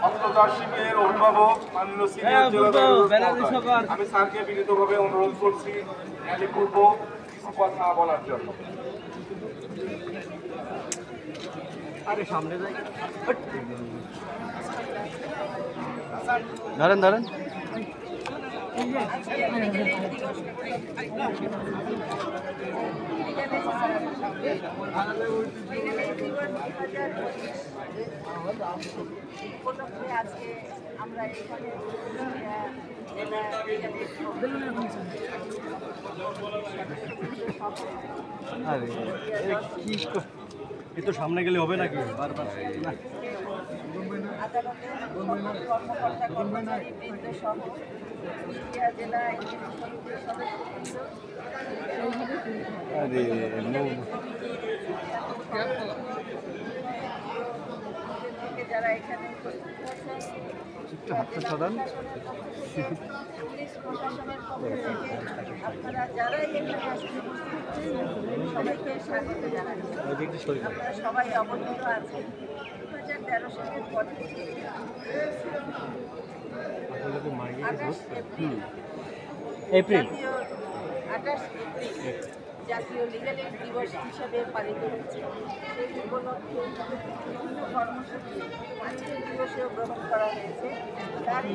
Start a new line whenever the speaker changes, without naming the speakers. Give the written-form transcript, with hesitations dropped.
অন্তর্জাতিকের অভিভাবক মাননীয় সিনিয়র জেলা আমি স্যারকে বিনীতভাবে অনুরোধ করছি র্যালি পূর্ব কিছু কথা বলার জন্য।
আরে সামনে যাই, ধরেন ধরেন।
আজকে আমরা এখানে
আরে কি এ তো সামনে গেলে হবে নাকি বারবার না।
কর্মকর্তা কর্মচারীবৃন্দ সহ কুষ্টিয়া জেলা ইউনিয়ন সমিতির সদস্যবৃন্দ যারা এখানে উপস্থিত হয়েছেন,
একটু হাতটা সরান।
পুলিশ প্রশাসনের পক্ষ থেকে আপনারা যারাই এখানে আসতে উপস্থিত হয়েছেন সবাইকে স্বাগত জানাচ্ছি। আপনারা সবাই অবগত আছেন 2013 সালের পর থেকে 28 এপ্রিল জাতীয় লিগ্যাল এইড দিবস হিসাবে পালিত হচ্ছে। সেই উপলক্ষে বিভিন্ন কর্মসূচি আজকের দিবসেও গ্রহণ করা হয়েছে। তারই